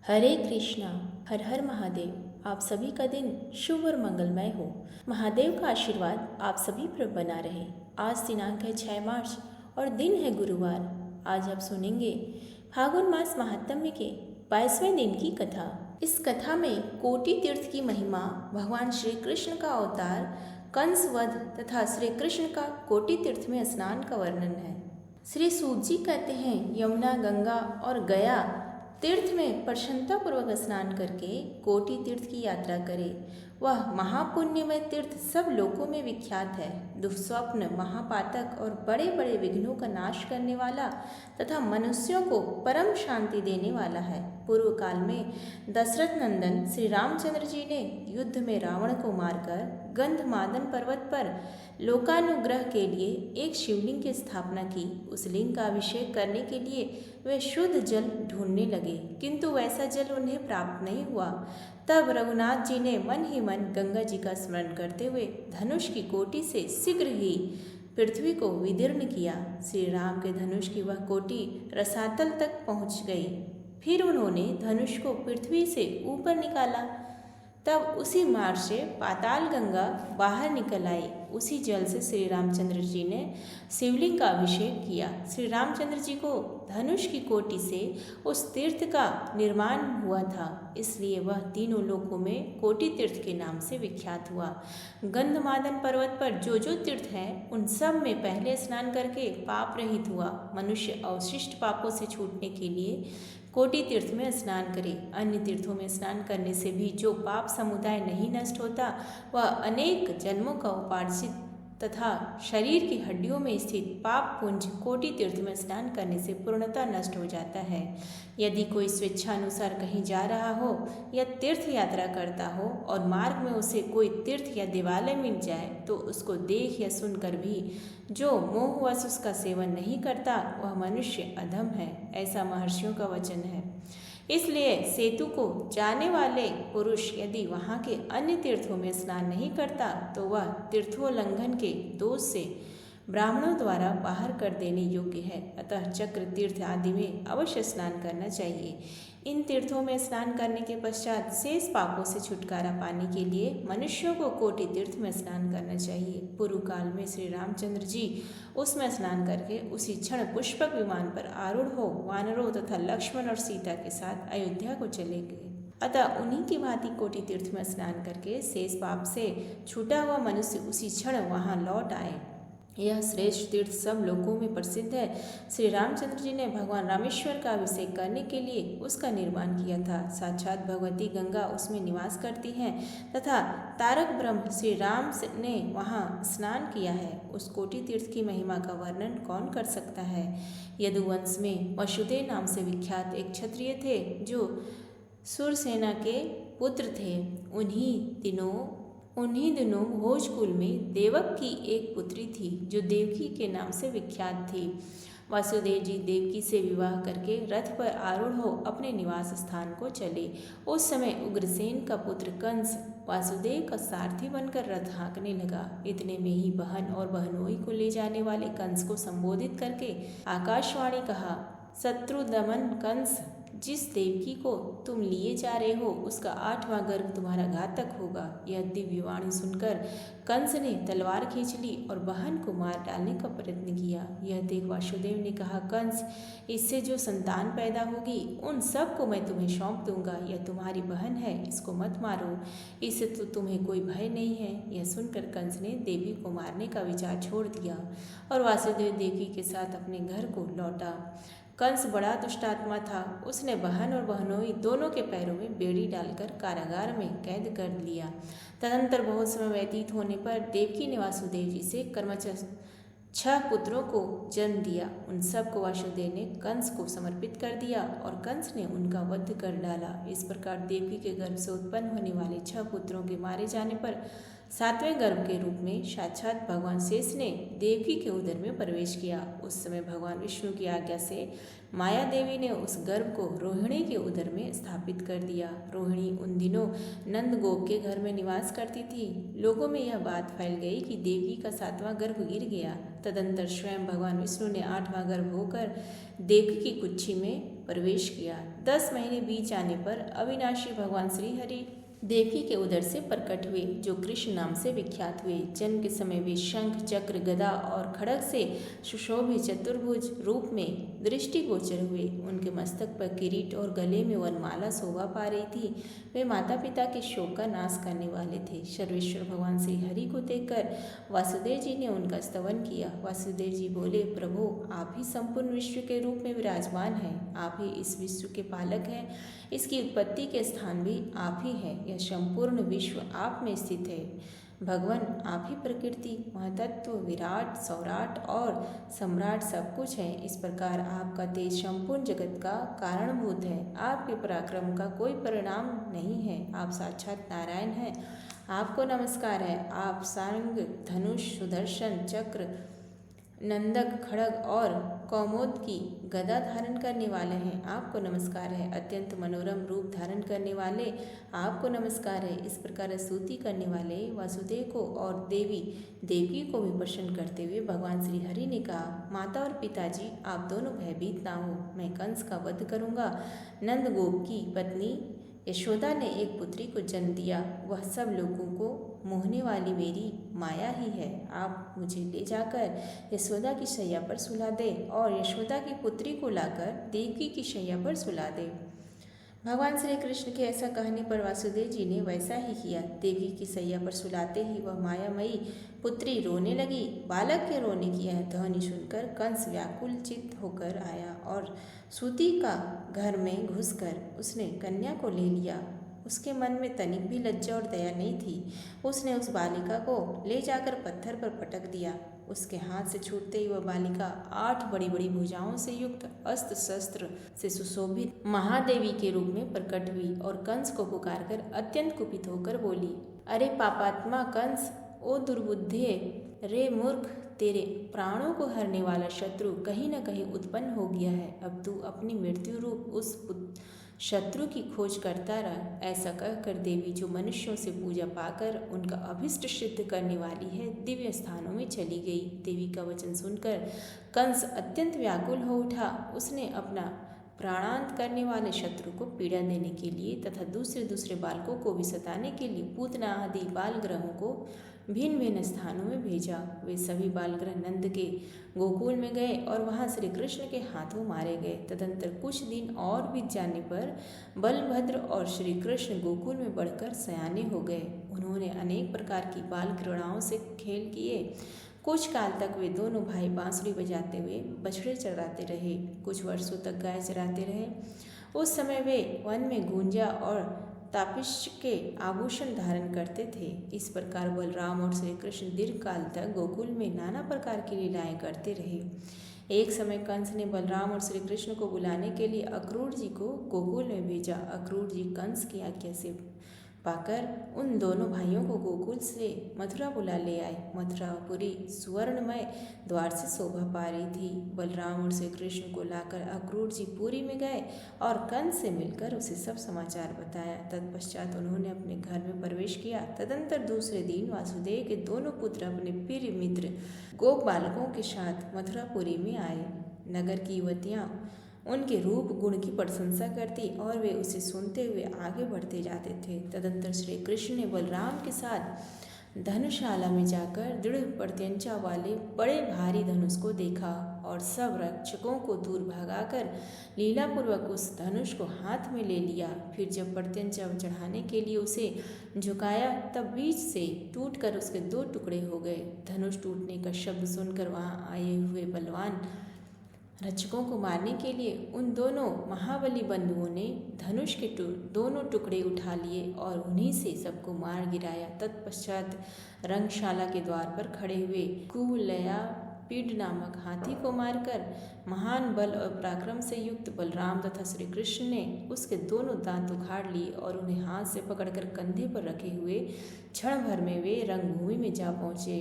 हरे कृष्णा। हर हर महादेव। आप सभी का दिन शुभ और मंगलमय हो। महादेव का आशीर्वाद आप सभी पर बना रहे। आज दिनांक है 6 मार्च और दिन है गुरुवार। आज आप सुनेंगे फागुन मास महात्म्य के 22वें दिन की कथा। इस कथा में कोटि तीर्थ की महिमा, भगवान श्री कृष्ण का अवतार, कंस वध तथा श्री कृष्ण का कोटि तीर्थ में स्नान का वर्णन है। श्री सूत जी कहते हैं, यमुना, गंगा और गया तीर्थ में प्रसन्नतापूर्वक स्नान करके कोटि तीर्थ की यात्रा करे। वह महापुण्यमय तीर्थ सब लोकों में विख्यात है। दुस्वप्न, महापातक और बड़े बड़े विघ्नों का नाश करने वाला तथा मनुष्यों को परम शांति देने वाला है। पूर्व काल में दशरथ नंदन श्री रामचंद्र जी ने युद्ध में रावण को मारकर गंधमादन पर्वत पर लोकानुग्रह के लिए एक शिवलिंग की स्थापना की। उस लिंग का अभिषेक करने के लिए वे शुद्ध जल ढूंढने लगे, किंतु वैसा जल उन्हें प्राप्त नहीं हुआ। तब रघुनाथ जी ने मन ही मन गंगा जी का स्मरण करते हुए धनुष की कोटि से शीघ्र ही पृथ्वी को विदीर्ण किया। श्री राम के धनुष की वह कोटि रसातल तक पहुंच गई। फिर उन्होंने धनुष को पृथ्वी से ऊपर निकाला। तब उसी मार्ग से पाताल गंगा बाहर निकल आई। उसी जल से श्री रामचंद्र जी ने शिवलिंग का अभिषेक किया। श्री रामचंद्र जी को धनुष की कोटि से उस तीर्थ का निर्माण हुआ था, इसलिए वह तीनों लोकों में कोटि तीर्थ के नाम से विख्यात हुआ। गंधमादन पर्वत पर जो जो तीर्थ हैं, उन सब में पहले स्नान करके पाप रहित हुआ। मनुष्य अवशिष्ट पापों से छूटने के लिए कोटि तीर्थ में स्नान करे। अन्य तीर्थों में स्नान करने से भी जो पाप समुदाय नहीं नष्ट होता, वह अनेक जन्मों का उपार्जित तथा शरीर की हड्डियों में स्थित पाप पुंज कोटि तीर्थ में स्नान करने से पूर्णतः नष्ट हो जाता है। यदि कोई स्वेच्छानुसार कहीं जा रहा हो या तीर्थ यात्रा करता हो और मार्ग में उसे कोई तीर्थ या देवालय मिल जाए, तो उसको देख या सुनकर भी जो मोहवश उसका सेवन नहीं करता, वह मनुष्य अधम है। ऐसा महर्षियों का वचन है। इसलिए सेतु को जाने वाले पुरुष यदि वहाँ के अन्य तीर्थों में स्नान नहीं करता, तो वह तीर्थोल्लंघन के दोष से ब्राह्मणों द्वारा बाहर कर देने योग्य है। अतः चक्र तीर्थ आदि में अवश्य स्नान करना चाहिए। इन तीर्थों में स्नान करने के पश्चात शेष पापों से छुटकारा पाने के लिए मनुष्यों को कोटि तीर्थ में स्नान करना चाहिए। पूर्व काल में श्री रामचंद्र जी उसमें स्नान करके उसी क्षण पुष्पक विमान पर आरूढ़ हो वानरों तथा लक्ष्मण और सीता के साथ अयोध्या को चले गए। अतः उन्हीं की भांति कोटि तीर्थ में स्नान करके शेष पाप से छूटा हुआ मनुष्य उसी क्षण वहाँ लौट आए। यह श्रेष्ठ तीर्थ सब लोकों में प्रसिद्ध है। श्री रामचंद्र जी ने भगवान रामेश्वर का अभिषेक करने के लिए उसका निर्माण किया था। साक्षात भगवती गंगा उसमें निवास करती हैं तथा तारक ब्रह्म श्री राम ने वहाँ स्नान किया है। उस कोटि तीर्थ की महिमा का वर्णन कौन कर सकता है। यदुवंश में वसुदेव नाम से विख्यात एक क्षत्रिय थे जो सुरसेना के पुत्र थे। उन्हीं दिनों भोजकुल में देवक की एक पुत्री थी जो देवकी के नाम से विख्यात थी। वासुदेव जी देवकी से विवाह करके रथ पर आरूढ़ हो अपने निवास स्थान को चले। उस समय उग्रसेन का पुत्र कंस वासुदेव का सारथी बनकर रथ हाँकने लगा। इतने में ही बहन और बहनोई को ले जाने वाले कंस को संबोधित करके आकाशवाणी कहा, शत्रु दमन कंस, जिस देवकी को तुम लिए जा रहे हो उसका 8वां गर्भ तुम्हारा घातक होगा। यह दिव्य वाणी सुनकर कंस ने तलवार खींच ली और बहन को मार डालने का प्रयत्न किया। यह देख वासुदेव ने कहा, कंस, इससे जो संतान पैदा होगी उन सब को मैं तुम्हें सौंप दूंगा। यह तुम्हारी बहन है, इसको मत मारो, इससे तो तुम्हें कोई भय नहीं है। यह सुनकर कंस ने देवी को मारने का विचार छोड़ दिया और वासुदेव देवी के साथ अपने घर को लौटा। कंस बड़ा दुष्टात्मा था। उसने बहन और बहनोई दोनों के पैरों में बेड़ी डालकर कारागार में कैद कर लिया। तदंतर बहुत समय व्यतीत होने पर देवकी ने वासुदेव जी से क्रमशः 6 पुत्रों को जन्म दिया। उन सब को वासुदेव ने कंस को समर्पित कर दिया और कंस ने उनका वध कर डाला। इस प्रकार देवकी के गर्भ से उत्पन्न होने वाले 6 पुत्रों के मारे जाने पर सातवें गर्भ के रूप में साक्षात भगवान शेष ने देवकी के उदर में प्रवेश किया। उस समय भगवान विष्णु की आज्ञा से माया देवी ने उस गर्भ को रोहिणी के उदर में स्थापित कर दिया। रोहिणी उन दिनों नंद गोप के घर में निवास करती थी। लोगों में यह बात फैल गई कि देवकी का सातवां गर्भ गिर गया। तदंतर स्वयं भगवान विष्णु ने आठवां गर्भ होकर देवकी की कुक्षी में प्रवेश किया। 10 महीने बीत जाने पर अविनाशी भगवान श्री हरि देवकी के उदर से प्रकट हुए, जो कृष्ण नाम से विख्यात हुए। जन्म के समय वे शंख, चक्र, गदा और खड्ग से सुशोभित चतुर्भुज रूप में दृष्टिगोचर हुए। उनके मस्तक पर किरीट और गले में वनमाला शोभा पा रही थी। वे माता पिता के शोक का नाश करने वाले थे। सर्वेश्वर भगवान श्री हरि को देखकर वासुदेव जी ने उनका स्तवन किया। वासुदेव जी बोले, प्रभु आप ही संपूर्ण विश्व के रूप में विराजमान हैं। आप ही इस विश्व के पालक हैं। इसकी उत्पत्ति के स्थान भी आप ही हैं। यह संपूर्ण विश्व आप में स्थित है। भगवान आप ही प्रकृति, महतत्व, विराट, सौराट और सम्राट सब कुछ है। इस प्रकार आपका तेज संपूर्ण जगत का कारणभूत है। आपके पराक्रम का कोई परिणाम नहीं है। आप साक्षात नारायण हैं। आपको नमस्कार है। आप सारंग, धनुष, सुदर्शन चक्र, नंदक, खड्ग और कौमोद की गदा धारण करने वाले हैं। आपको नमस्कार है। अत्यंत मनोरम रूप धारण करने वाले आपको नमस्कार है। इस प्रकार स्तुति करने वाले वासुदेव को और देवकी को भी प्रसन्न करते हुए भगवान श्री हरि ने कहा, माता और पिताजी आप दोनों भयभीत ना हो। मैं कंस का वध करूंगा। नंद गोप की पत्नी यशोदा ने एक पुत्री को जन्म दिया। वह सब लोगों को मोहने वाली मेरी माया ही है। आप मुझे ले जाकर यशोदा की शैया पर सुला दें और यशोदा की पुत्री को लाकर देवकी की शैया पर सुला दें। भगवान श्री कृष्ण के ऐसा कहने पर वासुदेव जी ने वैसा ही किया। देवी की सैया पर सुलाते ही वह मायामयी पुत्री रोने लगी। बालक के रोने की यह ध्वनि सुनकर कंस व्याकुल चित्त होकर आया और सूती का घर में घुसकर उसने कन्या को ले लिया। उसके मन में तनिक भी लज्जा और दया नहीं थी। उसने उस बालिका को ले जाकर पत्थर पर पटक दिया। उसके हाथ से छूटते ही वह बालिका 8 बड़ी बड़ी भुजाओं से युक्त अस्त्र शस्त्र से सुशोभित महादेवी के रूप में प्रकट हुई और कंस को पुकारकर अत्यंत कुपित होकर बोली, अरे पापात्मा कंस, ओ दुर्बुद्धे, रे मूर्ख, तेरे प्राणों को हरने वाला शत्रु कहीं न कहीं उत्पन्न हो गया है। अब तू अपनी मृत्यु रूप उस शत्रु की खोज करता रह। ऐसा कहकर देवी, जो मनुष्यों से पूजा पाकर उनका अभिष्ट सिद्ध करने वाली है, दिव्य स्थानों में चली गई। देवी का वचन सुनकर कंस अत्यंत व्याकुल हो उठा। उसने अपना प्राणांत करने वाले शत्रु को पीड़ा देने के लिए तथा दूसरे बालकों को भी सताने के लिए पूतना आदि बाल ग्रहों को भिन्न भिन्न स्थानों में भेजा। वे सभी बालग्रह नंद के गोकुल में गए और वहां श्री कृष्ण के हाथों मारे गए। तदंतर कुछ दिन और बीत जाने पर बलभद्र और श्री कृष्ण गोकुल में बढ़कर सयाने हो गए। उन्होंने अनेक प्रकार की बाल क्रीड़ाओं से खेल किए। कुछ काल तक वे दोनों भाई बांसुरी बजाते हुए बछड़े चराते रहे। कुछ वर्षों तक गाय चराते रहे। उस समय वे वन में गुंजा और तापिश के आभूषण धारण करते थे। इस प्रकार बलराम और श्री कृष्ण दीर्घ काल तक गोकुल में नाना प्रकार की लीलाएं करते रहे। एक समय कंस ने बलराम और श्री कृष्ण को बुलाने के लिए अक्रूर जी को गोकुल में भेजा। अक्रूर जी कंस की आज्ञा से पाकर उन दोनों भाइयों को गोकुल से मथुरा बुला ले आए। मथुरापुरी सुवर्णमय द्वार से शोभा पा रही थी। बलराम और श्री कृष्ण को लाकर अक्रूर जी पुरी में गए और कंस से मिलकर उसे सब समाचार बताया। तत्पश्चात उन्होंने अपने घर में प्रवेश किया। तदंतर दूसरे दिन वासुदेव के दोनों पुत्र अपने प्रिय मित्र गोप बालकों के साथ मथुरापुरी में आए। नगर की युवतियाँ उनके रूप गुण की प्रशंसा करती और वे उसे सुनते हुए आगे बढ़ते जाते थे। तदंतर श्री कृष्ण ने बलराम के साथ धनुशाला में जाकर दृढ़ प्रत्यंचा वाले बड़े भारी धनुष को देखा और सब रक्षकों को दूर भगाकर लीलापूर्वक उस धनुष को हाथ में ले लिया। फिर जब प्रत्यंचा चढ़ाने के लिए उसे झुकाया, तब बीच से टूटकर उसके 2 टुकड़े हो गए। धनुष टूटने का शब्द सुनकर वहां आए हुए बलवान रक्षकों को मारने के लिए उन दोनों महाबली बंधुओं ने धनुष के दोनों टुकड़े उठा लिए और उन्हीं से सबको मार गिराया। तत्पश्चात रंगशाला के द्वार पर खड़े हुए कुवलया, पीड नामक हाथी को मारकर महान बल और पराक्रम से युक्त बलराम तथा श्री कृष्ण ने उसके दोनों दांत उखाड़ लिए और उन्हें हाथ से पकड़कर कंधे पर रखे हुए क्षण भर में वे रंगभूमि में जा पहुँचे।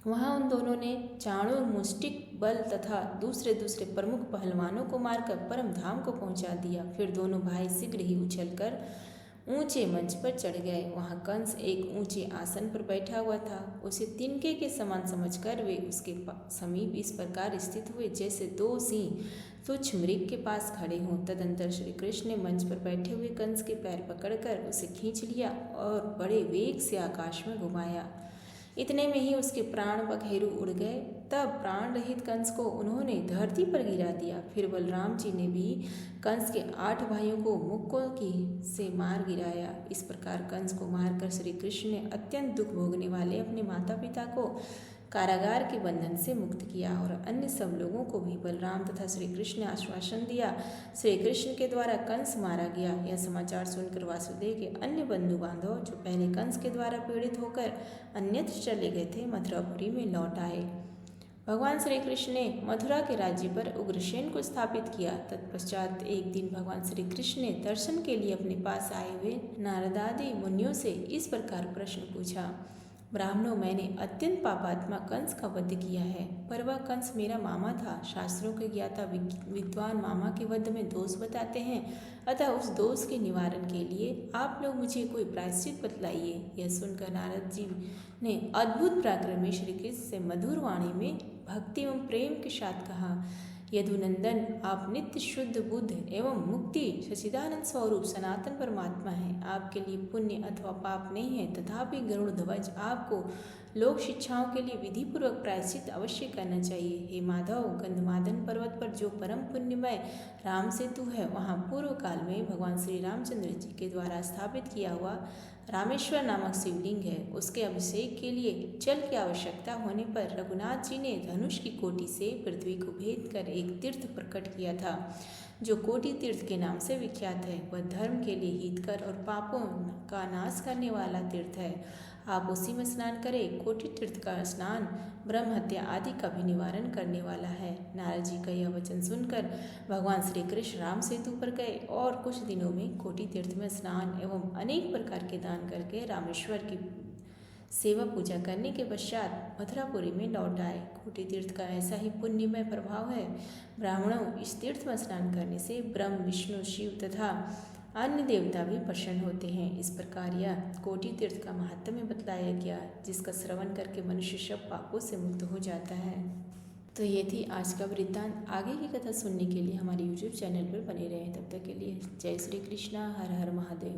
वहाँ उन दोनों ने चाणूर, मुष्टिक बल तथा दूसरे प्रमुख पहलवानों को मारकर परम धाम को पहुँचा दिया। फिर दोनों भाई शीघ्र ही उछलकर ऊंचे मंच पर चढ़ गए। वहाँ कंस एक ऊंचे आसन पर बैठा हुआ था। उसे तिनके के समान समझकर वे उसके समीप इस प्रकार स्थित हुए जैसे दो सिंह तुच्छ मृग के पास खड़े हों। तदंतर श्री कृष्ण ने मंच पर बैठे हुए कंस के पैर पकड़कर उसे खींच लिया और बड़े वेग से आकाश में घुमाया। इतने में ही उसके प्राण बखेरू उड़ गए। तब प्राण रहित कंस को उन्होंने धरती पर गिरा दिया। फिर बलराम जी ने भी कंस के 8 भाइयों को मुक्कों की से मार गिराया। इस प्रकार कंस को मारकर श्री कृष्ण ने अत्यंत दुख भोगने वाले अपने माता पिता को कारागार के बंधन से मुक्त किया और अन्य सब लोगों को भी बलराम तथा श्री कृष्ण ने आश्वासन दिया। श्री कृष्ण के द्वारा कंस मारा गया। यह समाचार सुनकर वासुदेव के अन्य बंधु बांधव जो पहले कंस के द्वारा पीड़ित होकर अन्यत्र चले गए थे, मथुरापुरी में लौट आए। भगवान श्री कृष्ण ने मथुरा के राज्य पर उग्रसेन को स्थापित किया। तत्पश्चात एक दिन भगवान श्री कृष्ण ने दर्शन के लिए अपने पास आए हुए नारदादि मुनियों से इस प्रकार प्रश्न पूछा। ब्राह्मणों, मैंने अत्यंत पापात्मा कंस का वध किया है, पर वह कंस मेरा मामा था। शास्त्रों के ज्ञाता विद्वान मामा के वध में दोष बताते हैं, अतः उस दोष के निवारण के लिए आप लोग मुझे कोई प्रायश्चित बतलाइए। यह सुनकर नारद जी ने अद्भुत पराक्रम में श्री कृष्ण से मधुर वाणी में भक्ति एवं प्रेम के साथ कहा, यदुनंदन, आप नित्य शुद्ध बुद्ध एवं मुक्ति सच्चिदानंद स्वरूप सनातन परमात्मा हैं। आपके लिए पुण्य अथवा पाप नहीं है, तथापि गरुड़ ध्वज आपको लोक शिक्षाओं के लिए विधि पूर्वक प्रायश्चित अवश्य करना चाहिए। हे माधव, गंधमादन पर्वत पर जो परम पुण्यमय राम सेतु है, वहाँ पूर्व काल में भगवान श्री रामचंद्र जी के द्वारा स्थापित किया हुआ रामेश्वर नामक शिवलिंग है। उसके अभिषेक के लिए जल की आवश्यकता होने पर रघुनाथ जी ने धनुष की कोटि से पृथ्वी को भेद कर एक तीर्थ प्रकट किया था, जो कोटि तीर्थ के नाम से विख्यात है। वह धर्म के लिए हितकर और पापों का नाश करने वाला तीर्थ है। आप उसी में स्नान करें। कोटि तीर्थ का स्नान ब्रह्म हत्या आदि का भी निवारण करने वाला है। नारद जी का यह वचन सुनकर भगवान श्री कृष्ण राम सेतु पर गए और कुछ दिनों में कोटि तीर्थ में स्नान एवं अनेक प्रकार के दान करके रामेश्वर की सेवा पूजा करने के पश्चात मथुरापुरी में लौट आए। कोटि तीर्थ का ऐसा ही पुण्यमय प्रभाव है। ब्राह्मणों, इस तीर्थ में स्नान करने से ब्रह्म, विष्णु, शिव तथा अन्य देवता भी प्रसन्न होते हैं। इस प्रकार यह कोटि तीर्थ का महात्म्य बतलाया गया, जिसका श्रवण करके मनुष्य सब पापों से मुक्त हो जाता है। तो ये थी आज का वृत्तांत। आगे की कथा सुनने के लिए हमारे YouTube चैनल पर बने रहें। तब तक के लिए जय श्री कृष्णा, हर हर महादेव।